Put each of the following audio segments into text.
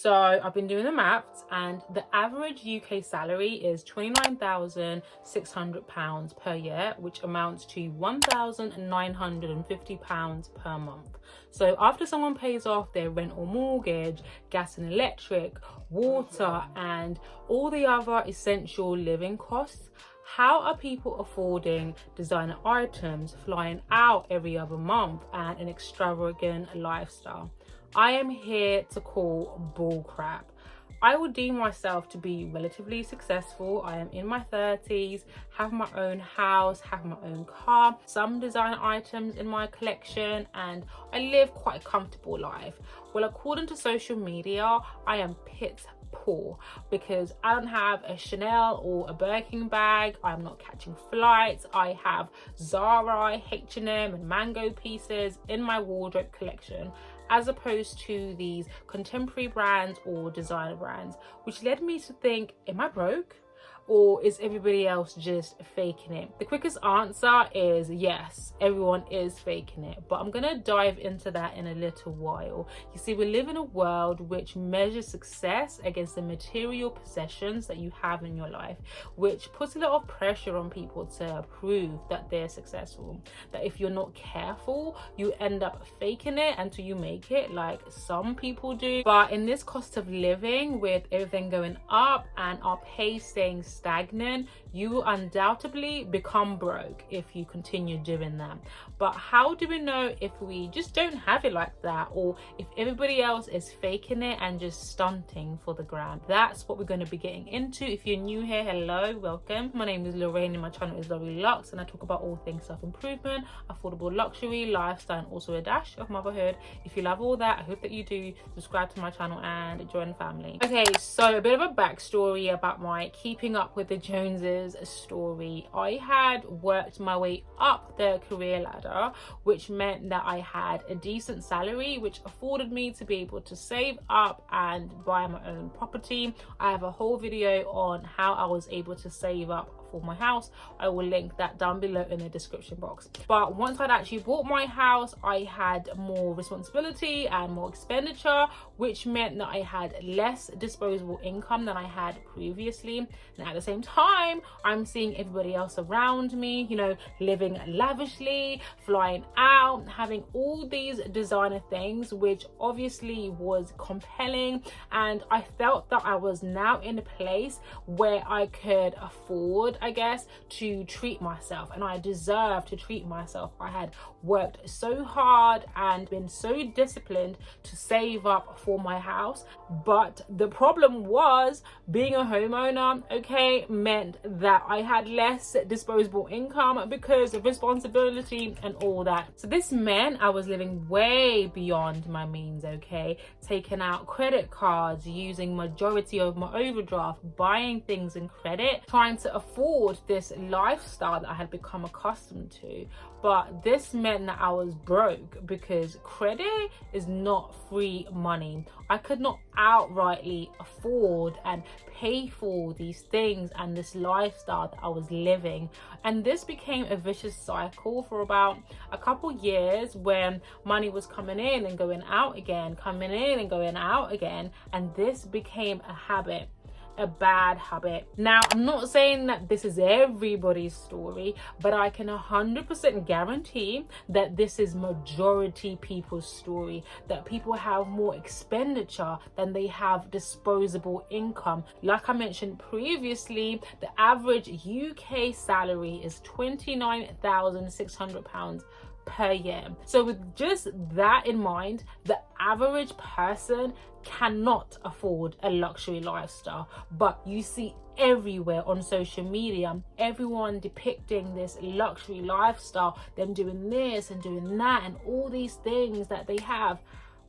So I've been doing the maths, and the average UK salary is £29,600 per year, which amounts to £1,950 per month. So after someone pays off their rent or mortgage, gas and electric, water, and all the other essential living costs, how are people affording designer items, flying out every other month, and an extravagant lifestyle? I am here to call bull crap. I would deem myself to be relatively successful. I am in my 30s, have my own house, have my own car, some designer items in my collection, and I live quite a comfortable life. Well, according to social media, I am piss poor because I don't have a Chanel or a Birkin bag. I'm not catching flights. I have Zara, H&M and Mango pieces in my wardrobe collection, as opposed to these contemporary brands or designer brands, which led me to think, am I broke? Or is everybody else just faking it? The quickest answer is yes, everyone is faking it. But I'm gonna dive into that in a little while. You see, we live in a world which measures success against the material possessions that you have in your life, which puts a lot of pressure on people to prove that they're successful. That if you're not careful, you end up faking it until you make it, like some people do. But in this cost of living, with everything going up and our pay staying stagnant, you will undoubtedly become broke if you continue doing that. But how do we know if we just don't have it like that, or if everybody else is faking it and just stunting for the gram? That's what we're going to be getting into. If you're new here, hello, welcome. My name is Lorraine and my channel is Lori Lux, and I talk about all things self-improvement, affordable luxury, lifestyle, and also a dash of motherhood. If you love all that, I hope that you do subscribe to my channel and join the family. Okay, so a bit of a backstory about my keeping up with the Joneses story. I had worked my way up the career ladder, which meant that I had a decent salary, which afforded me to be able to save up and buy my own property. I have a whole video on how I was able to save up for my house. I will link that down below in the description box. But once I'd actually bought my house, I had more responsibility and more expenditure, which meant that I had less disposable income than I had previously. And at the same time, I'm seeing everybody else around me, you know, living lavishly, flying out, having all these designer things, which obviously was compelling. And I felt that I was now in a place where I could afford, I guess, to treat myself, and I deserve to treat myself. I had worked so hard and been so disciplined to save up for my house, but the problem was being a homeowner, okay, meant that I had less disposable income because of responsibility and all that. So this meant I was living way beyond my means, okay, taking out credit cards, using majority of my overdraft, buying things in credit, trying to afford this lifestyle that I had become accustomed to. But this meant that I was broke because credit is not free money. I could not outrightly afford and pay for these things and this lifestyle that I was living. And this became a vicious cycle for about a couple years, when money was coming in and going out again, coming in and going out again. And this became a habit. A bad habit. Now, I'm not saying that this is everybody's story, but I can 100% guarantee that this is majority people's story, that people have more expenditure than they have disposable income. Like I mentioned previously, the average UK salary is £29,600 per year. So with just that in mind, the average person cannot afford a luxury lifestyle. But you see everywhere on social media, everyone depicting this luxury lifestyle, them doing this and doing that and all these things that they have.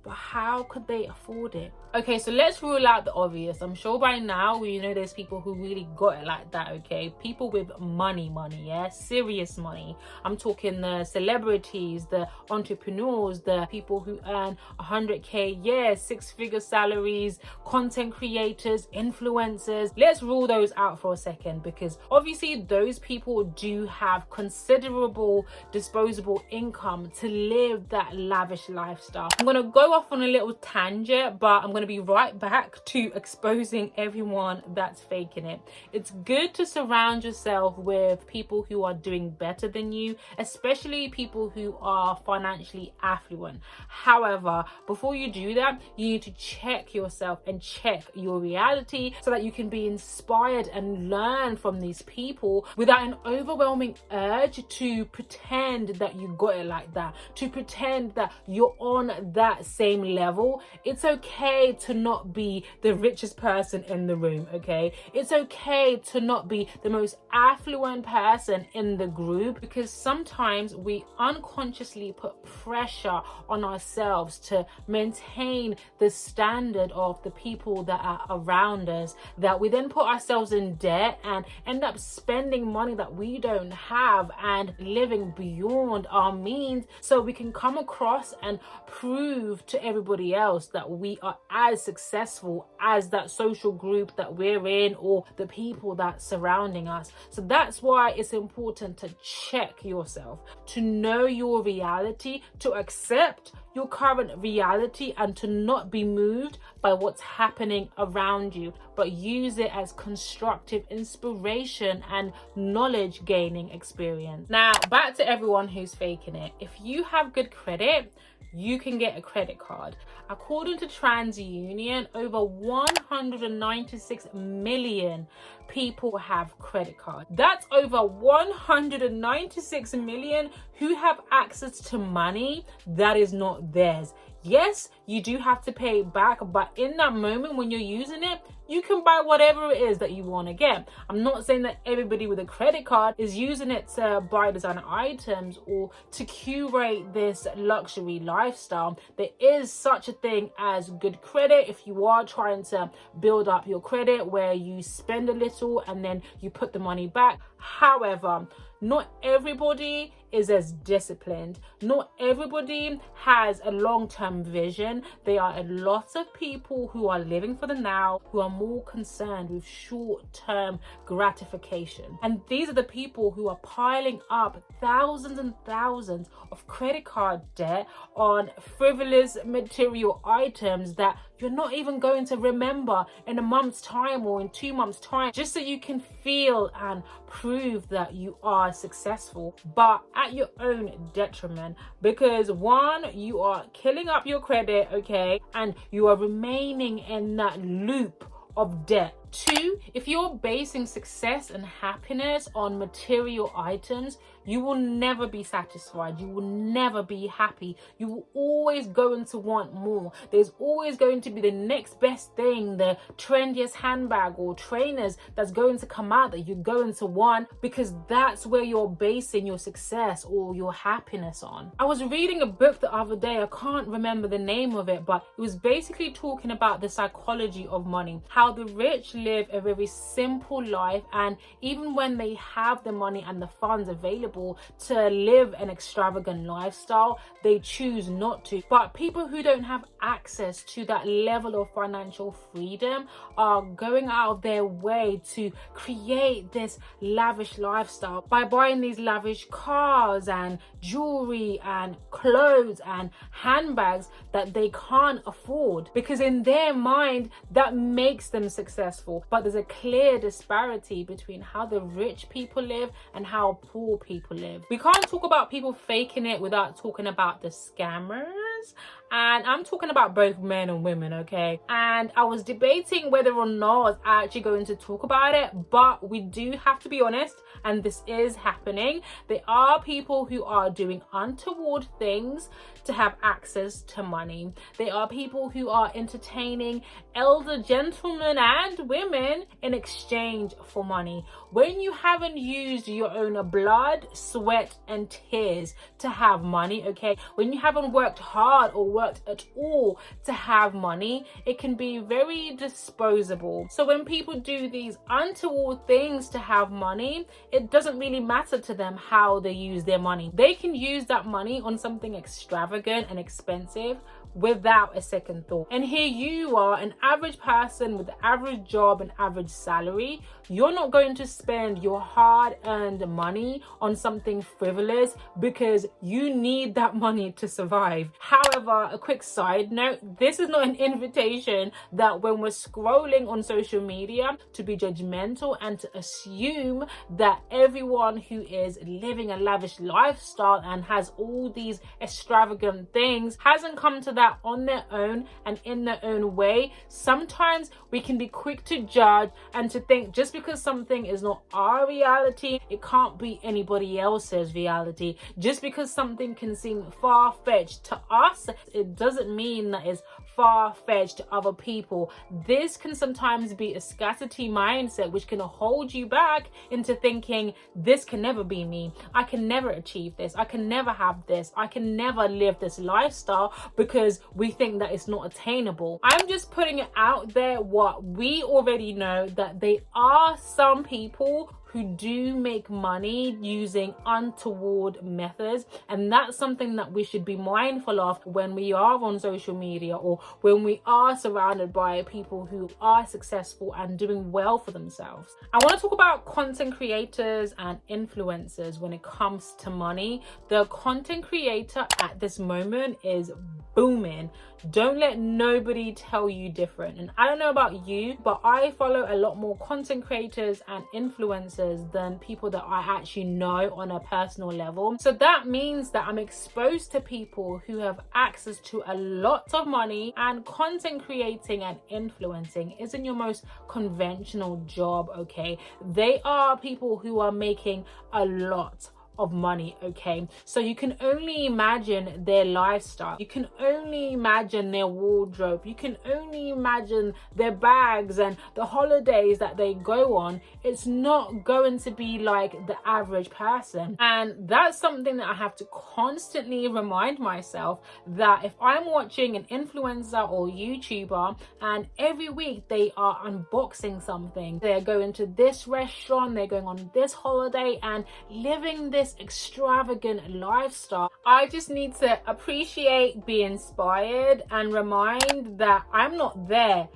But how could they afford it? Okay, so let's rule out the obvious. I'm sure by now you know there's people who really got it like that, okay? People with money, yeah? Serious money. I'm talking the celebrities, the entrepreneurs, the people who earn 100k a year, 6-figure salaries, content creators, influencers. Let's rule those out for a second, because obviously those people do have considerable disposable income to live that lavish lifestyle. I'm gonna go off on a little tangent, but I'm going to be right back to exposing everyone that's faking it. It's good to surround yourself with people who are doing better than you, especially people who are financially affluent. However, before you do that, you need to check yourself and check your reality so that you can be inspired and learn from these people without an overwhelming urge to pretend that you got it like that, to pretend that you're on that same level. It's okay to not be the richest person in the room, okay? It's okay to not be the most affluent person in the group, because sometimes we unconsciously put pressure on ourselves to maintain the standard of the people that are around us, that we then put ourselves in debt and end up spending money that we don't have and living beyond our means, so we can come across and prove to everybody else that we are as successful as that social group that we're in or the people that's surrounding us. So that's why it's important to check yourself, to know your reality, to accept your current reality, and to not be moved by what's happening around you, but use it as constructive inspiration and knowledge gaining experience. Now, back to everyone who's faking it. If you have good credit, you can get a credit card. According to TransUnion, over 196 million people have credit cards. That's over 196 million who have access to money that is not theirs. Yes, you do have to pay it back, but in that moment when you're using it, you can buy whatever it is that you want to get. I'm not saying that everybody with a credit card is using it to buy designer items or to curate this luxury lifestyle. There is such a thing as good credit if you are trying to build up your credit, where you spend a little and then you put the money back. However, not everybody is as disciplined. Not everybody has a long-term vision. There are a lot of people who are living for the now, who are more concerned with short-term gratification. And these are the people who are piling up thousands and thousands of credit card debt on frivolous material items that you're not even going to remember in a month's time or in 2 months' time, just so you can feel and prove that you are successful, but at your own detriment. Because one, you are killing up your credit, okay, and you are remaining in that loop of debt. Two, if you're basing success and happiness on material items, you will never be satisfied. You will never be happy. You will always going to want more. There's always going to be the next best thing, the trendiest handbag or trainers that's going to come out that you're going to want, because that's where you're basing your success or your happiness on. I was reading a book the other day. I can't remember the name of it, but it was basically talking about the psychology of money, how the rich live a very simple life, and even when they have the money and the funds available to live an extravagant lifestyle, they choose not to. But people who don't have access to that level of financial freedom are going out of their way to create this lavish lifestyle by buying these lavish cars and jewelry and clothes and handbags that they can't afford, because in their mind that makes them successful. But there's a clear disparity between how the rich people live and how poor people live. We can't talk about people faking it without talking about the scammers. And I'm talking about both men and women, okay? And I was debating whether or not I was actually going to talk about it, but we do have to be honest, and this is happening. There are people who are doing untoward things to have access to money. There are people who are entertaining elder gentlemen and women in exchange for money. When you haven't used your own blood, sweat, and tears to have money, okay? When you haven't worked hard or worked at all to have money, it can be very disposable. So when people do these untoward things to have money, it doesn't really matter to them how they use their money. They can use that money on something extravagant and expensive without a second thought. And here you are, an average person with an average job and average salary. You're not going to spend your hard-earned money on something frivolous because you need that money to survive. However, a quick side note, this is not an invitation that when we're scrolling on social media to be judgmental and to assume that everyone who is living a lavish lifestyle and has all these extravagant things hasn't come to that on their own and in their own way. Sometimes we can be quick to judge and to think just because something is not our reality, it can't be anybody else's reality. Just because something can seem far-fetched to us, it doesn't mean that it's far-fetched to other people. This can sometimes be a scarcity mindset which can hold you back into thinking, this can never be me, I can never achieve this, I can never have this, I can never live this lifestyle, because we think that it's not attainable. I'm just putting it out there what we already know, that there are some people who do make money using untoward methods, and that's something that we should be mindful of when we are on social media or when we are surrounded by people who are successful and doing well for themselves. I want to talk about content creators and influencers when it comes to money. The content creator at this moment is booming. Don't let nobody tell you different. And I don't know about you, but I follow a lot more content creators and influencers than people that I actually know on a personal level. So that means that I'm exposed to people who have access to a lot of money, and content creating and influencing isn't your most conventional job, okay? They are people who are making a lot of money, okay? So you can only imagine their lifestyle, you can only imagine their wardrobe, you can only imagine their bags and the holidays that they go on. It's not going to be like the average person, and that's something that I have to constantly remind myself, that if I'm watching an influencer or YouTuber and every week they are unboxing something, they're going to this restaurant, they're going on this holiday and living this extravagant lifestyle, I just need to appreciate, be inspired, and remind that I'm not there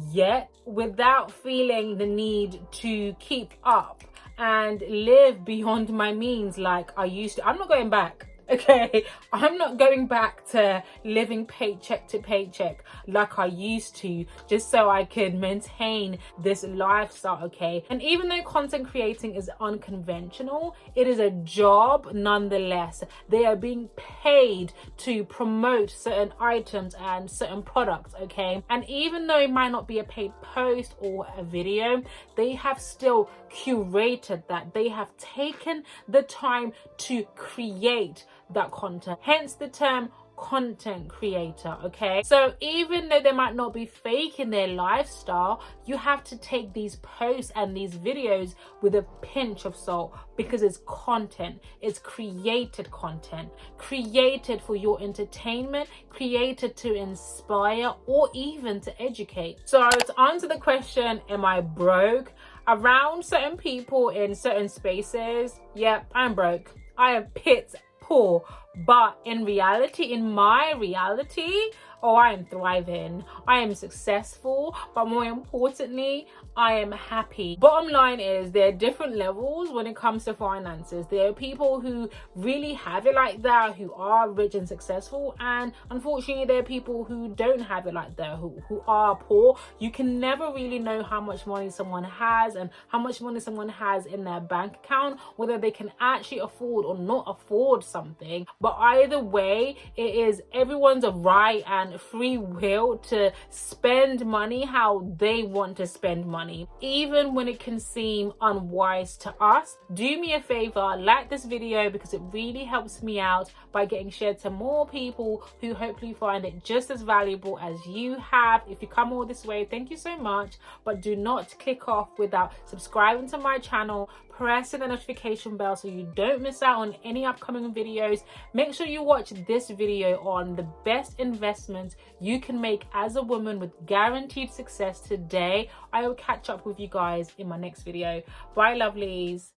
yet, without feeling the need to keep up and live beyond my means like I used to. I'm not going back. Okay, I'm not going back to living paycheck to paycheck like I used to, just so I can maintain this lifestyle, okay? And even though content creating is unconventional, it is a job nonetheless. They are being paid to promote certain items and certain products, okay? And even though it might not be a paid post or a video, they have still curated that. They have taken the time to create that content, hence the term content creator, okay? So even though they might not be faking their lifestyle, you have to take these posts and these videos with a pinch of salt, because it's content, it's created content, created for your entertainment, created to inspire or even to educate. So to answer the question, am I broke? Around certain people in certain spaces, yep, I'm broke. I am pit poor, but in reality, in my reality, oh, I am thriving, I am successful, but more importantly, I am happy. Bottom line is, there are different levels when it comes to finances. There are people who really have it like that, who are rich and successful, and unfortunately there are people who don't have it like that, who are poor. You can never really know how much money someone has and how much money someone has in their bank account, whether they can actually afford or not afford something. But either way, it is everyone's right and free will to spend money how they want to spend money, even when it can seem unwise to us. Do me a favor, like this video, because it really helps me out by getting shared to more people who hopefully find it just as valuable as you have. If you come all this way, thank you so much, but do not click off without subscribing to my channel, pressing the notification bell so you don't miss out on any upcoming videos. Make sure you watch this video on the best investments you can make as a woman with guaranteed success today. I will catch up with you guys in my next video. Bye, lovelies.